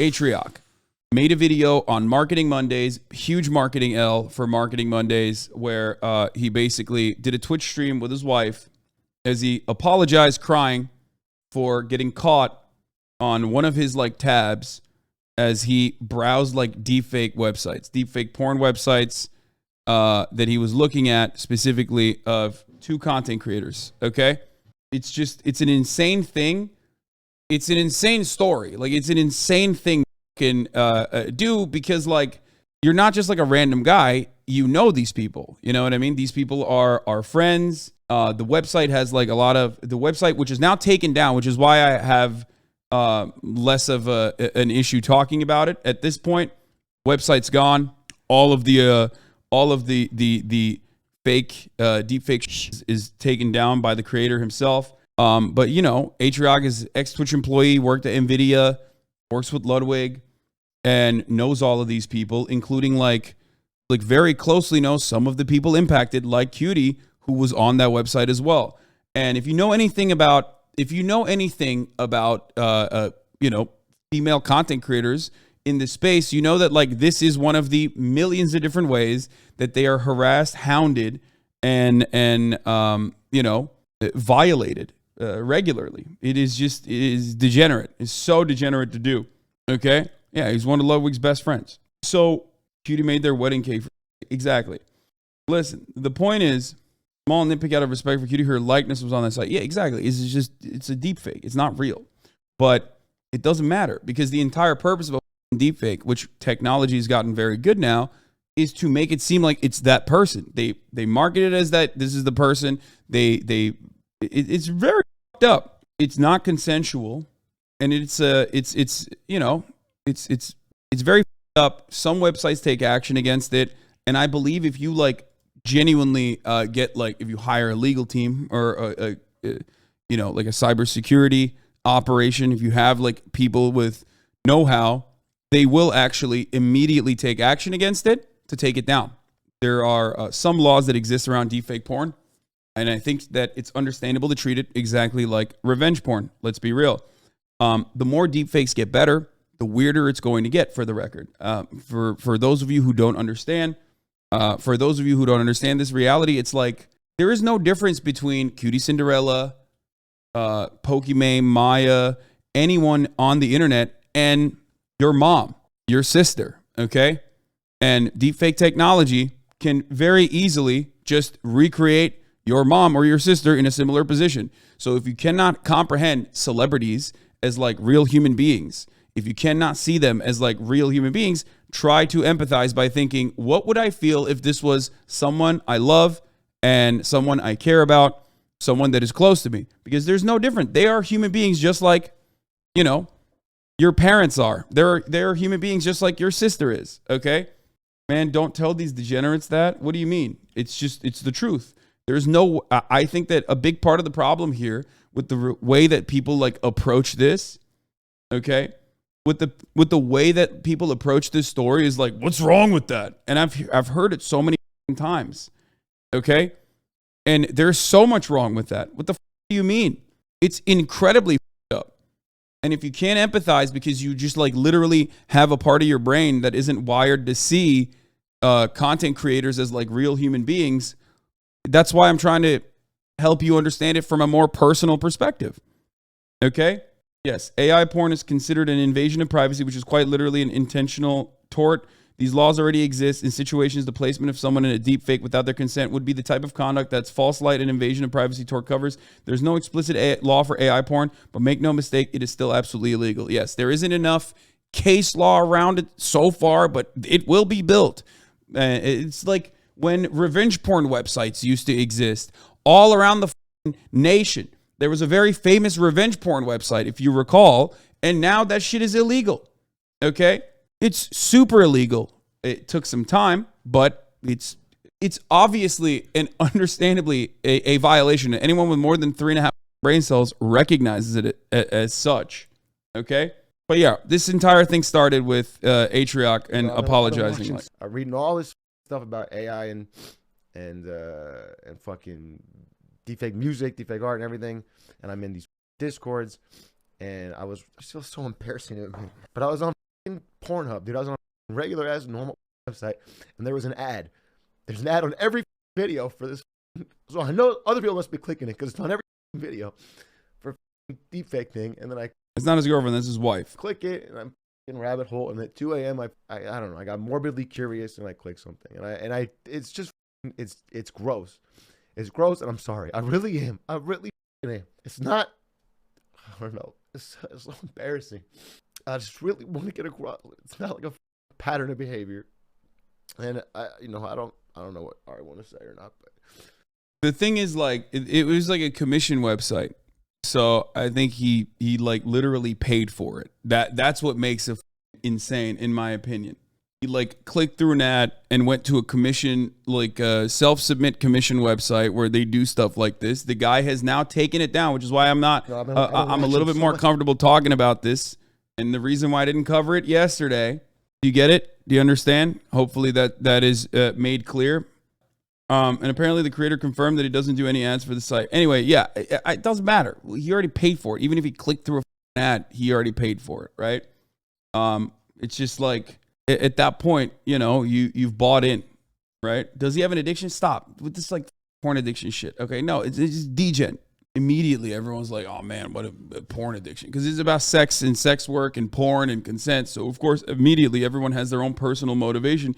Atrioc made a video on Marketing Mondays, huge marketing L for Marketing Mondays, where he basically did a Twitch stream with his wife as he apologized crying for getting caught on one of his like tabs as he browsed like deepfake websites, deepfake porn websites that he was looking at specifically of two content creators. Okay. It's an insane thing. It's an insane story. Like, it's an insane thing you can do, because like, you're not just like a random guy. You know these people. You know what I mean? These people are friends. The website has like a lot of the website, which is now taken down, which is why I have less of an issue talking about it at this point. Website's gone. All of the fake deepfake is taken down by the creator himself. But you know, Atrioc is ex-Twitch employee, worked at Nvidia, works with Ludwig, and knows all of these people, including like very closely knows some of the people impacted, like Cutie, who was on that website as well. And if you know anything about you know, female content creators in this space, you know that like this is one of the millions of different ways that they are harassed, hounded, and you know, violated regularly. It is degenerate. It's so degenerate to do. Okay, yeah, he's one of Ludwig's best friends. So Cutie made their wedding cake. Exactly. Listen, the point is, small nitpick out of respect for Cutie, her likeness was on that site. Yeah, exactly. It's a deep fake. It's not real. But it doesn't matter, because the entire purpose of a deep fake, which technology has gotten very good now, is to make it seem like it's that person. They market it as that this is the person. It's very fucked up. It's not consensual, and it's you know, it's very fucked up. Some websites take action against it, and I believe if you like genuinely get like, if you hire a legal team or you know, like a cybersecurity operation, if you have like people with know-how, they will actually immediately take action against it to take it down. There are some laws that exist around deepfake porn, and I think that it's understandable to treat it exactly like revenge porn. Let's be real. The more deepfakes get better, the weirder it's going to get, for the record. For those of you who don't understand, this reality, it's like there is no difference between Cutie Cinderella, Pokimane, Maya, anyone on the internet, and your mom, your sister, okay? And deepfake technology can very easily just recreate your mom or your sister in a similar position. So if you cannot comprehend celebrities as like real human beings, if you cannot see them as like real human beings, try to empathize by thinking, what would I feel if this was someone I love and someone I care about, someone that is close to me? Because there's no different. They are human beings just like, you know, your parents are. They're human beings just like your sister is, okay? Man, don't tell these degenerates that. What do you mean? It's the truth. There's no, I think that a big part of the problem here with the way that people like approach this, okay? With the way that people approach this story is like, what's wrong with that? And I've heard it so many times, okay? And there's so much wrong with that. What the do you mean? It's incredibly up. And if you can't empathize because you just like literally have a part of your brain that isn't wired to see content creators as like real human beings, that's why I'm trying to help you understand it from a more personal perspective. Okay? Yes, AI porn is considered an invasion of privacy, which is quite literally an intentional tort. These laws already exist. In situations, the placement of someone in a deep fake without their consent would be the type of conduct that's false light and invasion of privacy tort covers. There's no explicit law for AI porn, but make no mistake, it is still absolutely illegal. Yes, there isn't enough case law around it so far, but it will be built. It's like when revenge porn websites used to exist all around the nation. There was a very famous revenge porn website, if you recall, and now that shit is illegal. Okay? It's super illegal. It took some time, but it's obviously and understandably a violation. Anyone with more than 3.5 brain cells recognizes it as such. Okay? But yeah, this entire thing started with Atrioc and apologizing. I'm reading all this stuff about AI and fucking deepfake music, deepfake art, and everything. And I'm in these discords, and I feel so embarrassing. But I was on Pornhub, dude. I was on a regular ass normal website, and there was an ad. There's an ad on every video for this. So I know other people must be clicking it because it's on every video for deepfake thing. And then I It's not his girlfriend, that's his wife. click it, and I'm in rabbit hole. And at 2 a.m., I don't know. I got morbidly curious, and I click something, and I it's just it's gross. It's gross, and I'm sorry. I really am. I really am. It's not. I don't know. It's so embarrassing. I just really want to get across. It's not like a pattern of behavior, and I don't know what I want to say or not. But The thing is, like, it was like a commission website. So I think he like literally paid for it. That's what makes it insane, in my opinion. He like clicked through an ad and went to a commission, like a self-submit commission website where they do stuff like this. The guy has now taken it down, which is why I'm not. I'm a little bit more comfortable talking about this, and the reason why I didn't cover it yesterday. Do you get it? Do you understand? Hopefully that is made clear. And apparently the creator confirmed that he doesn't do any ads for the site. Anyway, yeah, it doesn't matter. He already paid for it. Even if he clicked through an ad, he already paid for it, right? It's just like at that point, you've bought in, right? Does he have an addiction? Stop with this like porn addiction shit. Okay, no, it's just degen. Immediately, everyone's like, "Oh man, what a porn addiction!" Because it's about sex and sex work and porn and consent. So of course, immediately everyone has their own personal motivation.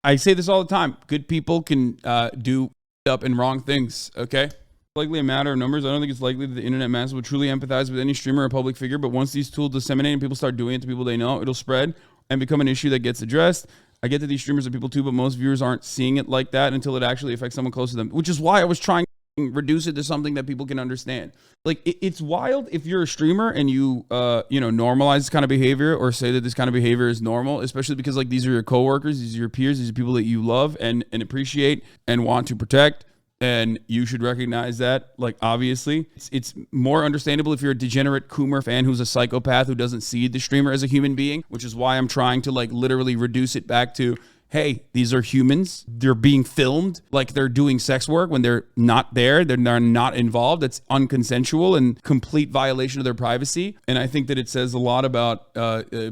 I say this all the time. Good people can do up and wrong things, okay? It's likely a matter of numbers. I don't think it's likely that the internet masses will truly empathize with any streamer or public figure, but once these tools disseminate and people start doing it to people they know, it'll spread and become an issue that gets addressed. I get that these streamers are people too, but most viewers aren't seeing it like that until it actually affects someone close to them, which is why I was trying to reduce it to something that people can understand. Like, it's wild if you're a streamer and you normalize this kind of behavior or say that this kind of behavior is normal, especially because like these are your coworkers, these are your peers, these are people that you love and appreciate and want to protect, and you should recognize that. Like, obviously it's more understandable if you're a degenerate Coomer fan who's a psychopath who doesn't see the streamer as a human being, which is why I'm trying to like literally reduce it back to, hey, these are humans. They're being filmed like they're doing sex work when they're not there. They're not involved. It's unconsensual and complete violation of their privacy. And I think that it says a lot about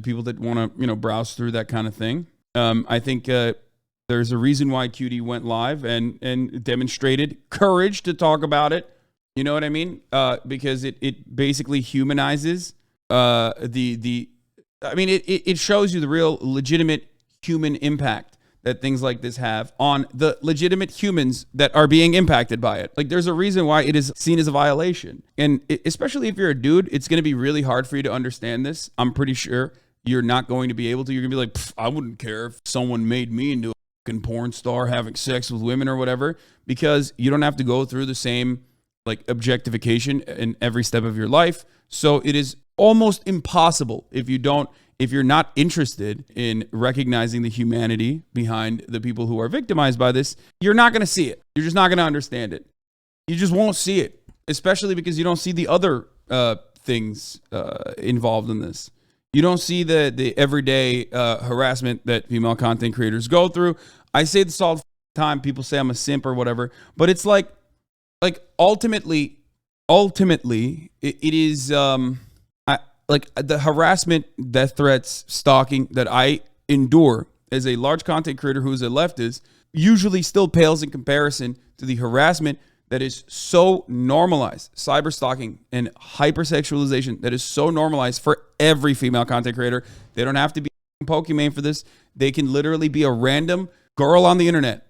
people that want to, browse through that kind of thing. I think there's a reason why QD went live and demonstrated courage to talk about it. You know what I mean? Because it basically humanizes it shows you the real legitimate human impact that things like this have on the legitimate humans that are being impacted by it. Like, there's a reason why it is seen as a violation. And especially if you're a dude, it's going to be really hard for you to understand this. I'm pretty sure you're not going to be able to. You're going to be like, I wouldn't care if someone made me into a fucking porn star having sex with women or whatever, because you don't have to go through the same like objectification in every step of your life. So it is almost impossible if you're not interested in recognizing the humanity behind the people who are victimized by this, you're not going to see it. You're just not going to understand it. You just won't see it, especially because you don't see the other things involved in this. You don't see the everyday harassment that female content creators go through. I say this all the time. People say I'm a simp or whatever, but it's like ultimately, it is like the harassment, death threats, stalking that I endure as a large content creator who is a leftist usually still pales in comparison to the harassment that is so normalized, cyber stalking and hypersexualization that is so normalized for every female content creator. They don't have to be a Pokemon for this. They can literally be a random girl on the internet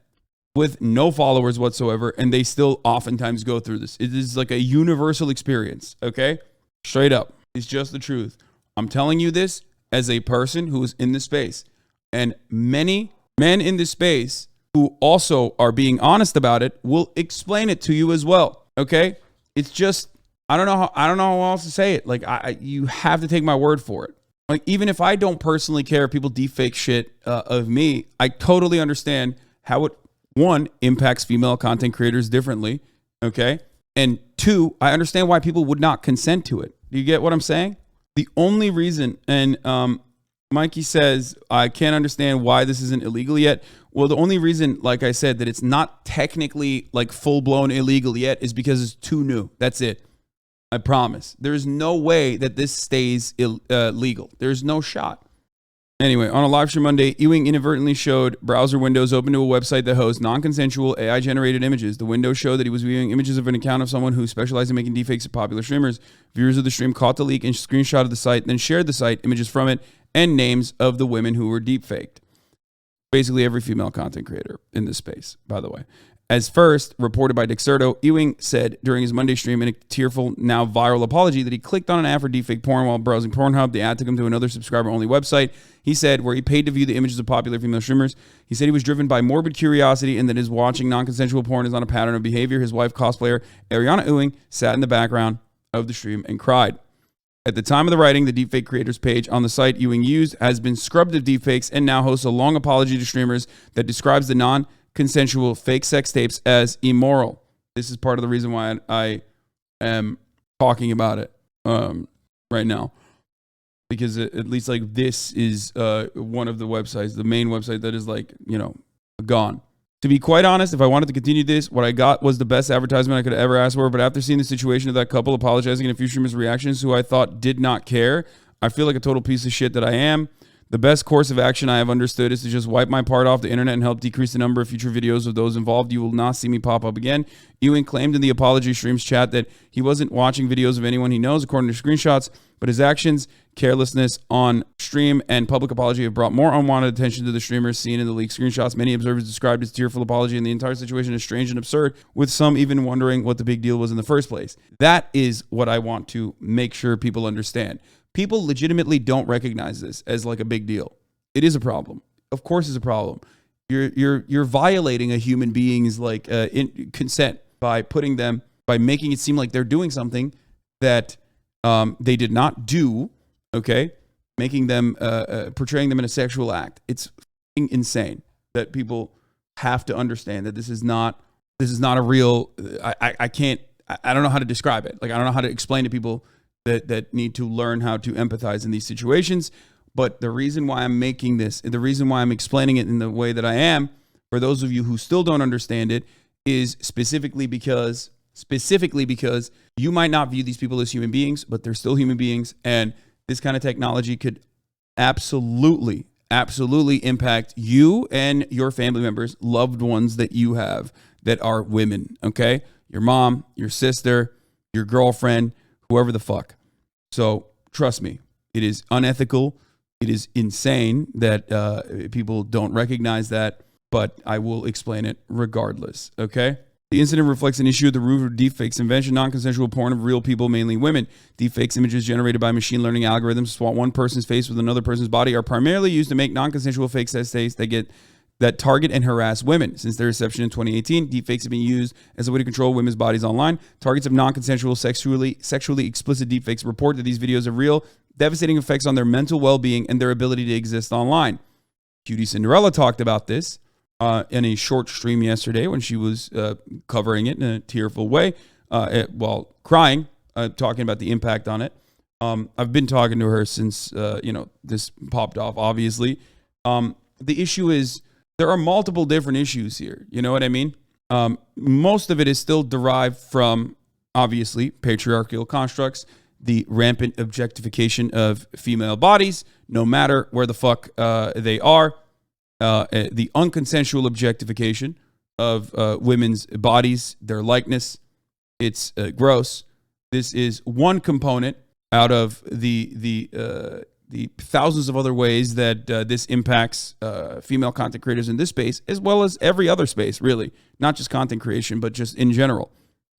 with no followers whatsoever, and they still oftentimes go through this. It is like a universal experience, okay? Straight up. It's just the truth. I'm telling you this as a person who is in this space, and many men in this space who also are being honest about it will explain it to you as well. Okay? It's just, I don't know how else to say it. Like, you have to take my word for it. Like, even if I don't personally care if people deepfake shit of me, I totally understand how it, one, impacts female content creators differently. Okay? And two, I understand why people would not consent to it. Do you get what I'm saying? The only reason, and Mikey says, I can't understand why this isn't illegal yet. Well, the only reason, like I said, that it's not technically like full-blown illegal yet is because it's too new. That's it. I promise. There's no way that this stays legal. There's no shot. Anyway, on a live stream Monday, Ewing inadvertently showed browser windows open to a website that hosts non-consensual AI-generated images. The window showed that he was viewing images of an account of someone who specialized in making deepfakes of popular streamers. Viewers of the stream caught the leak and screenshotted the site, then shared the site, images from it, and names of the women who were deepfaked. Basically every female content creator in this space, by the way. As first reported by Dexerto, Ewing said during his Monday stream in a tearful, now viral apology that he clicked on an ad for deepfake porn while browsing Pornhub. The ad took him to another subscriber-only website. He said, where he paid to view the images of popular female streamers. He said he was driven by morbid curiosity and that his watching non-consensual porn is on a pattern of behavior. His wife, cosplayer Ariana Ewing, sat in the background of the stream and cried. At the time of the writing, the deepfake creators page on the site Ewing used has been scrubbed of deepfakes and now hosts a long apology to streamers that describes the non-consensual fake sex tapes as immoral. This is part of the reason why I am talking about it right now. Because at least like this is one of the websites, the main website that is like, gone. To be quite honest, if I wanted to continue this, what I got was the best advertisement I could ever ask for. But after seeing the situation of that couple apologizing and a few streamers' reactions who I thought did not care, I feel like a total piece of shit that I am. The best course of action I have understood is to just wipe my part off the internet and help decrease the number of future videos of those involved. You will not see me pop up again. Ewing claimed in the apology streams chat that he wasn't watching videos of anyone he knows, according to screenshots, but his actions, carelessness on stream, and public apology have brought more unwanted attention to the streamers seen in the leaked screenshots. Many observers described his tearful apology and the entire situation as strange and absurd, with some even wondering what the big deal was in the first place. That is what I want to make sure people understand. People legitimately don't recognize this as like a big deal. It is a problem. Of course, it's a problem. You're violating a human being's like consent by making it seem like they're doing something that they did not do. Okay, making them portraying them in a sexual act. It's insane that people have to understand that this is not a real. I don't know how to describe it. Like I don't know how to explain to people that need to learn how to empathize in these situations. But the reason why I'm making this, the reason why I'm explaining it in the way that I am, for those of you who still don't understand it, is specifically because you might not view these people as human beings, but they're still human beings. And this kind of technology could absolutely impact you and your family members, loved ones that you have that are women, okay? Your mom, your sister, your girlfriend, whoever the fuck. So trust me, it is unethical. It is insane that people don't recognize that, but I will explain it regardless, okay? The incident reflects an issue at the root of deepfakes invention, non-consensual porn of real people, mainly women. Deepfakes images generated by machine learning algorithms to swap one person's face with another person's body are primarily used to make non-consensual fake sex tapes that target and harass women. Since their inception in 2018, deepfakes have been used as a way to control women's bodies online. Targets of non-consensual sexually explicit deepfakes report that these videos have real, devastating effects on their mental well-being and their ability to exist online. Cutie Cinderella talked about this in a short stream yesterday when she was covering it in a tearful way while crying, talking about the impact on it. I've been talking to her since this popped off, obviously. The issue is there are multiple different issues here. You know what I mean? Most of it is still derived from, obviously, patriarchal constructs, the rampant objectification of female bodies, no matter where the fuck they are, the unconsensual objectification of women's bodies, their likeness. It's gross. This is one component out of the thousands of other ways that this impacts female content creators in this space, as well as every other space, really. Not just content creation, but just in general.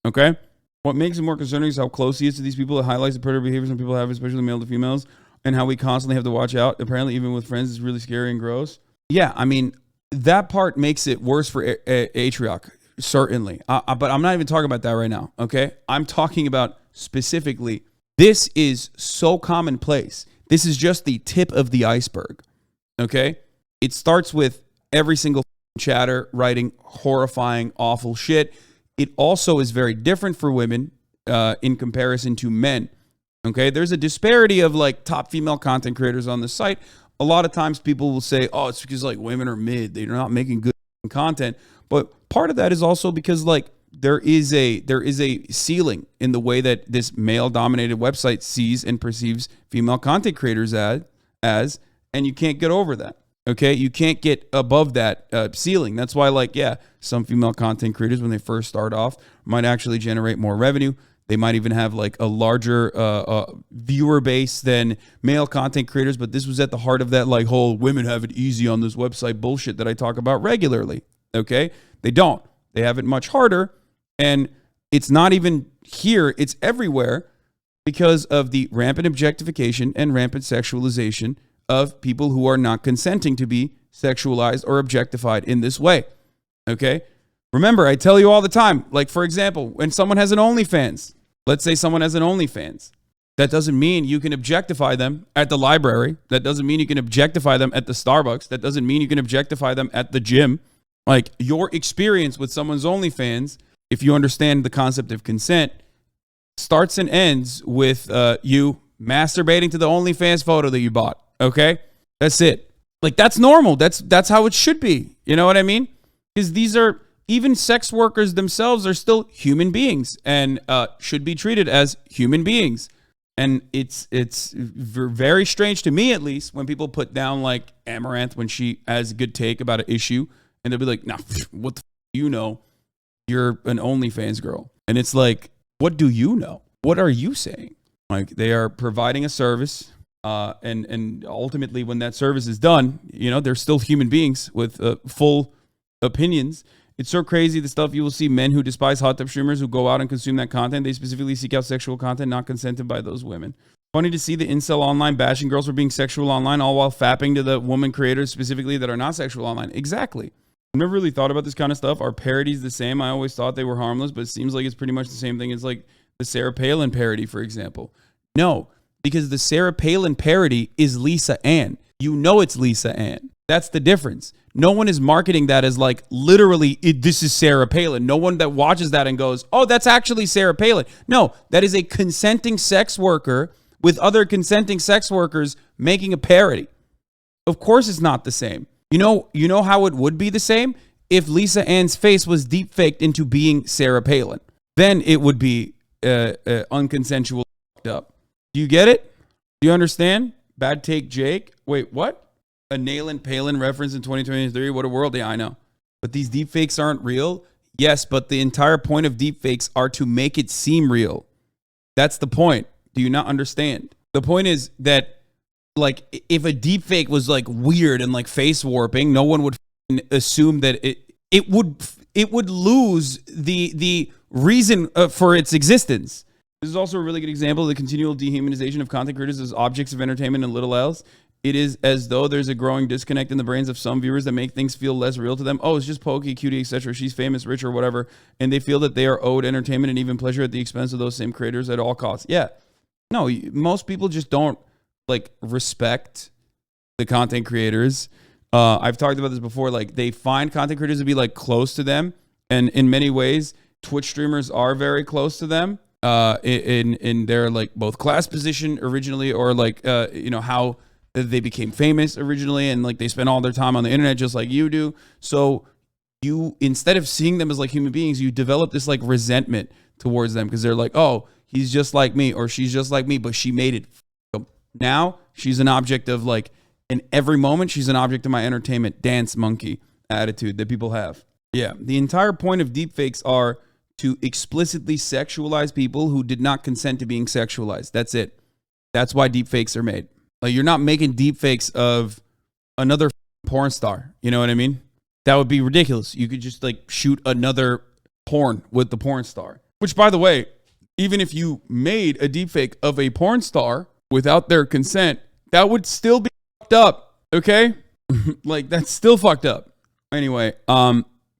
Okay? What makes it more concerning is how close he is to these people. It highlights the predator behavior some people have, especially male to females, and how we constantly have to watch out. Apparently, even with friends, it's really scary and gross. Yeah, I mean, that part makes it worse for Atrioc, certainly. But I'm not even talking about that right now, okay? I'm talking about specifically, this is so commonplace. This is just the tip of the iceberg, okay? It starts with every single chatter writing horrifying, awful shit. It also is very different for women in comparison to men, okay? There's a disparity of like top female content creators on the site. A lot of times people will say, oh, it's because like women are mid. They're not making good content. But part of that is also because like there is a ceiling in the way that this male-dominated website sees and perceives female content creators as and you can't get over that. Okay, you can't get above that ceiling. That's why, like, yeah, some female content creators, when they first start off, might actually generate more revenue. They might even have like a larger viewer base than male content creators. But this was at the heart of that like whole women have it easy on this website bullshit that I talk about regularly. Okay, they don't. They have it much harder, and it's not even here. It's everywhere because of the rampant objectification and rampant sexualization of people who are not consenting to be sexualized or objectified in this way. Okay? Remember, I tell you all the time, like, for example, when someone has an OnlyFans, let's say someone has an OnlyFans, that doesn't mean you can objectify them at the library. That doesn't mean you can objectify them at the Starbucks. That doesn't mean you can objectify them at the gym. Like, your experience with someone's OnlyFans, if you understand the concept of consent, starts and ends with you masturbating to the OnlyFans photo that you bought. Okay? That's it. Like, that's normal. That's how it should be. You know what I mean? Because these are, even sex workers themselves are still human beings and should be treated as human beings. And it's very strange to me, at least, when people put down like Amaranth when she has a good take about an issue, and they'll be like, nah, what the you know? You're an OnlyFans girl. And it's like, what do you know? What are you saying? Like, they are providing a service. And ultimately, when that service is done, you know, they're still human beings with full opinions. It's so crazy, the stuff you will see men who despise hot tub streamers who go out and consume that content. They specifically seek out sexual content not consented by those women. Funny to see the incel online bashing girls for being sexual online, all while fapping to the woman creators specifically that are not sexual online. Exactly. I've never really thought about this kind of stuff. Are parodies the same? I always thought they were harmless, but it seems like it's pretty much the same thing as like the Sarah Palin parody, for example. No, because the Sarah Palin parody is Lisa Ann. You know it's Lisa Ann. That's the difference. No one is marketing that as like literally this is Sarah Palin. No one that watches that and goes, oh, that's actually Sarah Palin. No, that is a consenting sex worker with other consenting sex workers making a parody. Of course it's not the same. You know how it would be the same? If Lisa Ann's face was deep faked into being Sarah Palin. Then it would be unconsensual up. Do you get it? Do you understand? Bad take, Jake. Wait, what? A Nail and Palin reference in 2023? What a world. Yeah, I know. But these deepfakes aren't real? Yes, but the entire point of deepfakes are to make it seem real. That's the point. Do you not understand? The point is that, like, if a deepfake was like weird and like face warping, no one would assume that it would lose the reason for its existence. This is also a really good example of the continual dehumanization of content creators as objects of entertainment and little else. It is as though there's a growing disconnect in the brains of some viewers that make things feel less real to them. Oh, it's just Pokey, Cutie, etc. She's famous, rich, or whatever. And they feel that they are owed entertainment and even pleasure at the expense of those same creators at all costs. Yeah. No, most people just don't like respect the content creators. I've talked about this before. Like, they find content creators to be like close to them. And in many ways, Twitch streamers are very close to them. In their like both class position originally, or like how they became famous originally, and like they spend all their time on the internet just like you do. So you, instead of seeing them as like human beings, you develop this like resentment towards them because they're like, oh, he's just like me or she's just like me, but she made it. Now she's an object of like, in every moment she's an object of my entertainment dance monkey attitude that people have. Yeah, the entire point of deepfakes are to explicitly sexualize people who did not consent to being sexualized. That's it. That's why deepfakes are made. Like, you're not making deepfakes of another porn star. You know what I mean? That would be ridiculous. You could just like shoot another porn with the porn star. Which, by the way, even if you made a deepfake of a porn star without their consent, that would still be fucked up. Okay? Like, that's still fucked up. Anyway,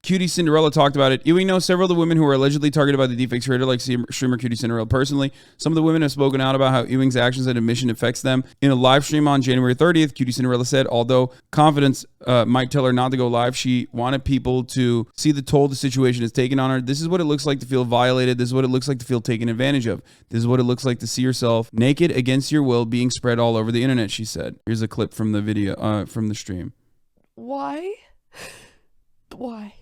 Cutie Cinderella talked about it. Ewing knows several of the women who were allegedly targeted by the deepfake creator, like streamer Cutie Cinderella personally. Some of the women have spoken out about how Ewing's actions and admission affects them. In a live stream on January 30th, Cutie Cinderella said, although confidence might tell her not to go live, she wanted people to see the toll the situation has taken on her. This is what it looks like to feel violated. This is what it looks like to feel taken advantage of. This is what it looks like to see yourself naked against your will being spread all over the internet, she said. Here's a clip from the video, from the stream. Why? Why?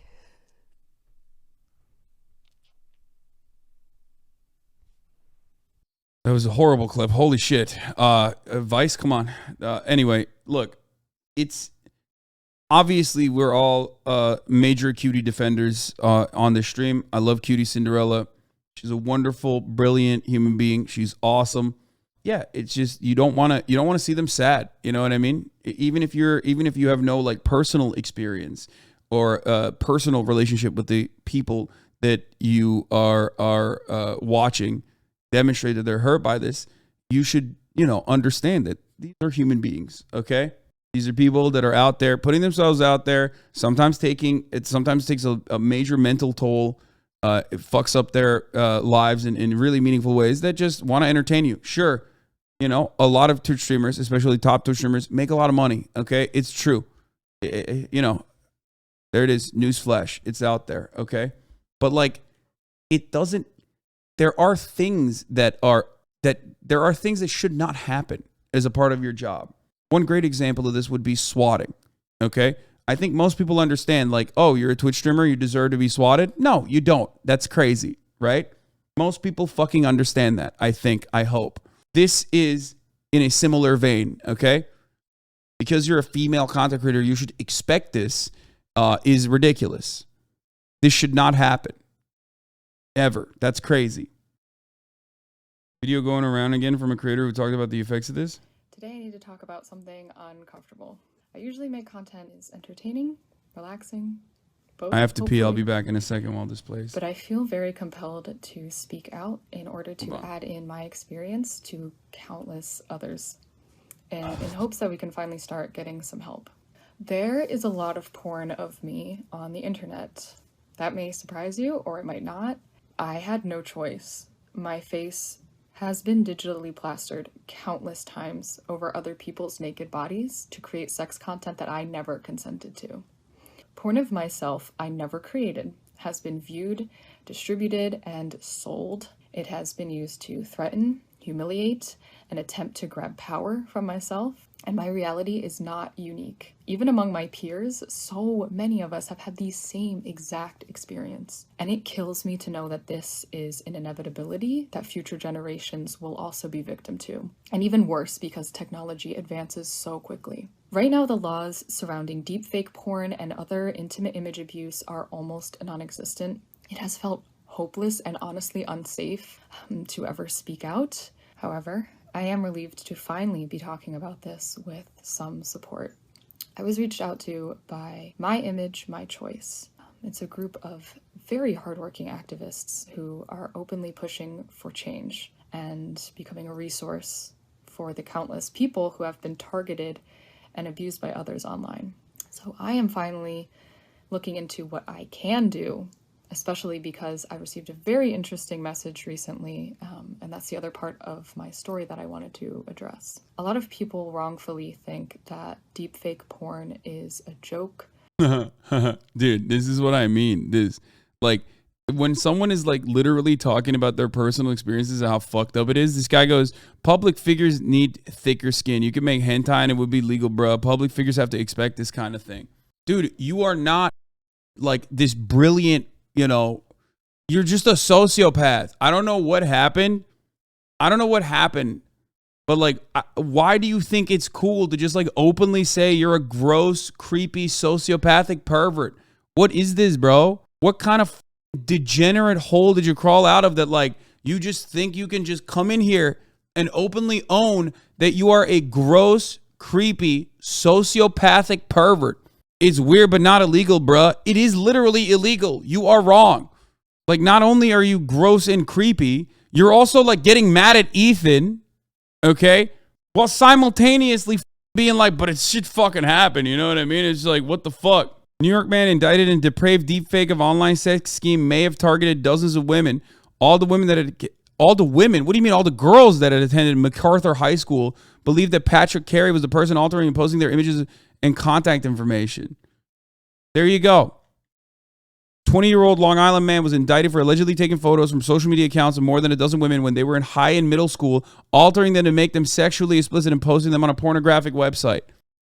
That was a horrible clip. Holy shit. Vice, come on. Anyway, look, it's obviously we're all major cutie defenders on this stream. I love Cutie Cinderella. She's a wonderful, brilliant human being. She's awesome. Yeah, it's just you don't want to see them sad. You know what I mean? Even if you have no like personal experience or personal relationship with the people that you are watching demonstrate that they're hurt by this, you should understand that these are human beings. Okay, these are people that are out there putting themselves out there. Sometimes takes a major mental toll. It fucks up their lives in really meaningful ways that just want to entertain you. Sure, a lot of Twitch streamers, especially top Twitch streamers, make a lot of money. Okay, it's true. There it is. Newsflash. It's out there. Okay, but like, it doesn't. There are things that should not happen as a part of your job. One great example of this would be swatting. Okay. I think most people understand, like, oh, you're a Twitch streamer, you deserve to be swatted. No, you don't. That's crazy, right? Most people fucking understand that, I hope. This is in a similar vein, okay? Because you're a female content creator, you should expect this is ridiculous. This should not happen. Ever. That's crazy. Video going around again from a creator who talked about the effects of this. Today I need to talk about something uncomfortable. I usually make content is entertaining, relaxing, both. I have to pee. I'll be back in a second while this plays. But I feel very compelled to speak out in order to add in my experience to countless others, and in hopes that we can finally start getting some help. There is a lot of porn of me on the internet. That may surprise you, or it might not. I had no choice. My face has been digitally plastered countless times over other people's naked bodies to create sex content that I never consented to. Porn of myself I never created has been viewed, distributed, and sold. It has been used to threaten, humiliate, and attempt to grab power from myself. And my reality is not unique. Even among my peers, so many of us have had the same exact experience. And it kills me to know that this is an inevitability that future generations will also be victim to. And even worse, because technology advances so quickly. Right now, the laws surrounding deepfake porn and other intimate image abuse are almost non-existent. It has felt hopeless and honestly unsafe to ever speak out. However, I am relieved to finally be talking about this with some support. I was reached out to by My Image, My Choice. It's a group of very hardworking activists who are openly pushing for change and becoming a resource for the countless people who have been targeted and abused by others online. So I am finally looking into what I can do, especially because I received a very interesting message recently, and that's the other part of my story that I wanted to address. A lot of people wrongfully think that deepfake porn is a joke. Dude, this is what I mean. This, like, when someone is like literally talking about their personal experiences and how fucked up it is, this guy goes, public figures need thicker skin. You can make hentai and it would be legal, bro. Public figures have to expect this kind of thing. Dude, you are not like this brilliant, you're just a sociopath. I don't know what happened. But like, why do you think it's cool to just like openly say you're a gross, creepy, sociopathic pervert? What is this, bro? What kind of degenerate hole did you crawl out of that like you just think you can just come in here and openly own that you are a gross, creepy, sociopathic pervert? It's weird, but not illegal, bruh. It is literally illegal. You are wrong. Like, not only are you gross and creepy, you're also like getting mad at Ethan, okay? While simultaneously being like, but it should fucking happen. You know what I mean? It's like, what the fuck? New York man indicted in depraved deepfake of online sex scheme may have targeted dozens of women. All the women, what do you mean all the girls that had attended MacArthur High School believed that Patrick Carey was the person altering and posting their images and contact information. There you go. 20-year-old Long Island man was indicted for allegedly taking photos from social media accounts of more than a dozen women when they were in high and middle school, altering them to make them sexually explicit and posting them on a pornographic website.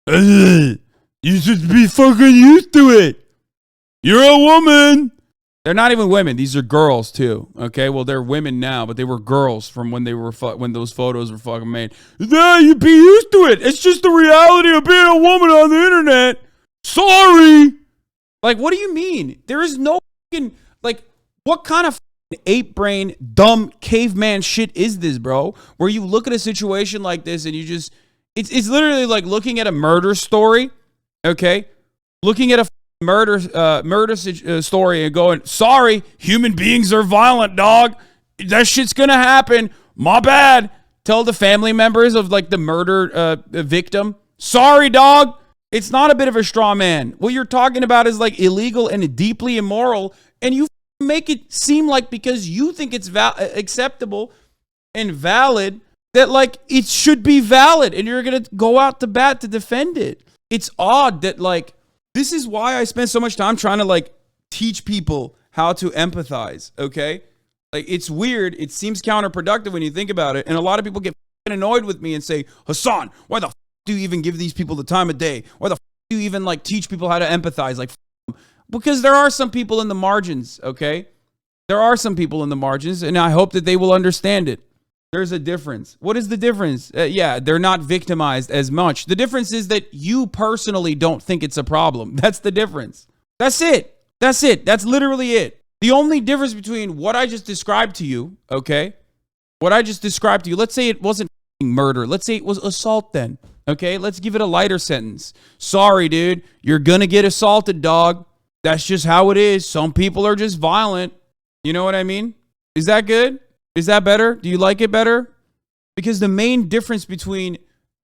You should be fucking used to it. You're a woman. They're not even women. These are girls too. Okay, well they're women now, but they were girls from when they were when those photos were fucking made. Yeah, you be used to it. It's just the reality of being a woman on the internet. Sorry. Like, what do you mean? There is no fucking, like, what kind of ape brain, dumb caveman shit is this, bro? Where you look at a situation like this and you just, it's literally like looking at a murder story. Okay, looking at a murder story and going, sorry, human beings are violent, dog. That shit's gonna happen. My bad. Tell the family members of like the murder victim, sorry, dog. It's not a bit of a straw man. What you're talking about is like illegal and deeply immoral, and you make it seem like because you think it's acceptable and valid that like it should be valid, and you're gonna go out to bat to defend it. It's odd that like, this is why I spend so much time trying to like teach people how to empathize, okay? Like, it's weird. It seems counterproductive when you think about it. And a lot of people get annoyed with me and say, Hasan, why the do you even give these people the time of day? Why the do you even like teach people how to empathize? Like, because there are some people in the margins, okay? There are some people in the margins, and I hope that they will understand it. There's a difference. What is the difference? Yeah, they're not victimized as much. The difference is that you personally don't think it's a problem. That's the difference. That's it. That's it. That's literally it. The only difference between what I just described to you, okay? What I just described to you, let's say it wasn't murder. Let's say it was assault then, okay? Let's give it a lighter sentence. Sorry, dude. You're gonna get assaulted, dog. That's just how it is. Some people are just violent. You know what I mean? Is that good? Is that better? Do you like it better? Because the main difference between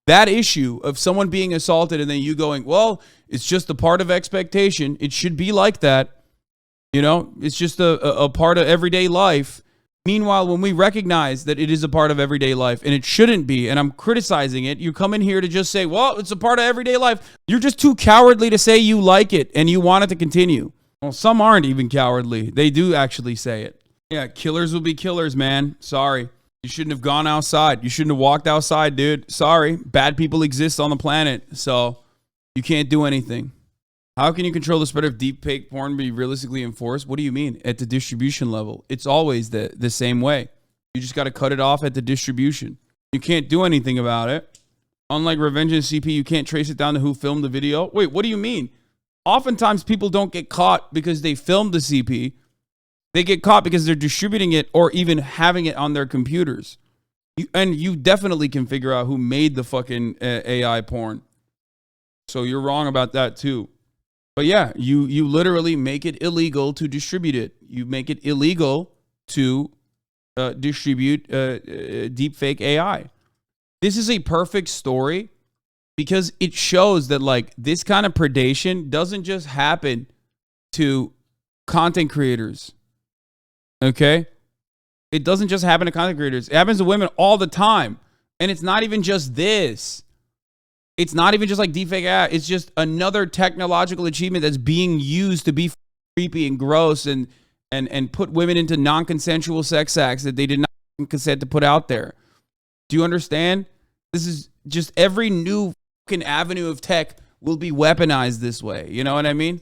that issue of someone being assaulted and then you going, well, it's just a part of expectation. It should be like that. You know, it's just a part of everyday life. Meanwhile, when we recognize that it is a part of everyday life and it shouldn't be, and I'm criticizing it, you come in here to just say, well, it's a part of everyday life. You're just too cowardly to say you like it and you want it to continue. Well, some aren't even cowardly. They do actually say it. Yeah, killers will be killers, man. Sorry. You shouldn't have gone outside. You shouldn't have walked outside, dude. Sorry. Bad people exist on the planet, so you can't do anything. How can you control the spread of deepfake porn be realistically enforced? What do you mean? At the distribution level. It's always the same way. You just got to cut it off at the distribution. You can't do anything about it. Unlike Revenge and CP, you can't trace it down to who filmed the video. Wait, what do you mean? Oftentimes, people don't get caught because they filmed the CP. They get caught because they're distributing it or even having it on their computers. And you definitely can figure out who made the fucking AI porn. So you're wrong about that too. But yeah, you literally make it illegal to distribute it. You make it illegal to distribute deepfake AI. This is a perfect story because it shows that like this kind of predation doesn't just happen to content creators. Okay? It doesn't just happen to content creators. It happens to women all the time. And it's not even just this. It's not even just like deepfake AI. It's just another technological achievement that's being used to be creepy and gross and put women into non-consensual sex acts that they did not consent to put out there. Do you understand? This is just every new fucking avenue of tech will be weaponized this way. You know what I mean?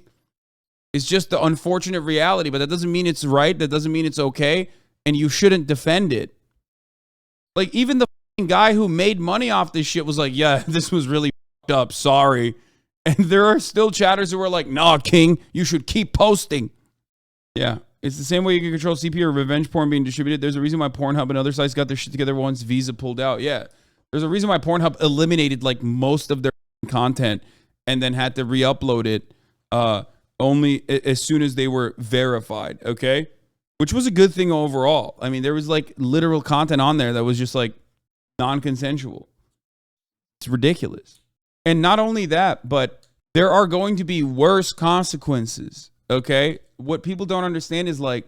It's just the unfortunate reality, but that doesn't mean it's right. That doesn't mean it's okay. And you shouldn't defend it. Like, even the guy who made money off this shit was like, yeah, this was really up. Sorry. And there are still chatters who are like, nah, King, you should keep posting. Yeah. It's the same way you can control CP or revenge porn being distributed. There's a reason why Pornhub and other sites got their shit together once Visa pulled out. Yeah. There's a reason why Pornhub eliminated like most of their content and then had to re-upload it only as soon as they were verified, okay? Which was a good thing overall. I mean, there was like literal content on there that was just like non-consensual. It's ridiculous. And not only that, but there are going to be worse consequences, okay? What people don't understand is like,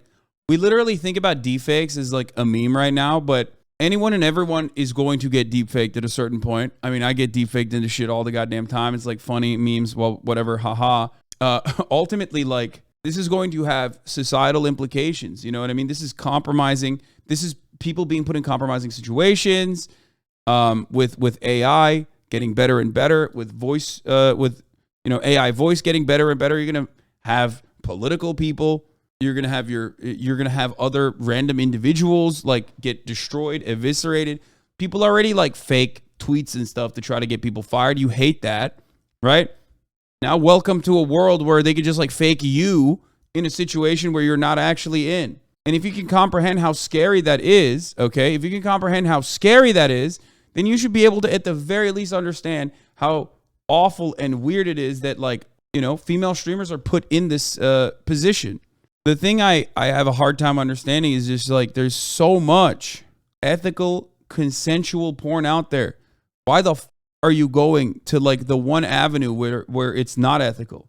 we literally think about deepfakes as like a meme right now, but anyone and everyone is going to get deepfaked at a certain point. I mean, I get deepfaked into shit all the goddamn time. It's like funny memes, well, whatever, haha. Ultimately, like, this is going to have societal implications. You know what I mean? This is compromising. This is people being put in compromising situations with AI getting better and better, with voice, with, you know, AI voice getting better and better. You're going to have political people You're gonna have other random individuals like get destroyed, eviscerated. People already like fake tweets and stuff to try to get people fired. You hate that, right? Now welcome to a world where they could just like fake you in a situation where you're not actually in. And if you can comprehend how scary that is, okay, if you can comprehend how scary that is, then you should be able to at the very least understand how awful and weird it is that, like, you know, female streamers are put in this position. The thing I have a hard time understanding is just like there's so much ethical, consensual porn out there. Why the are you going to like the one avenue where it's not ethical?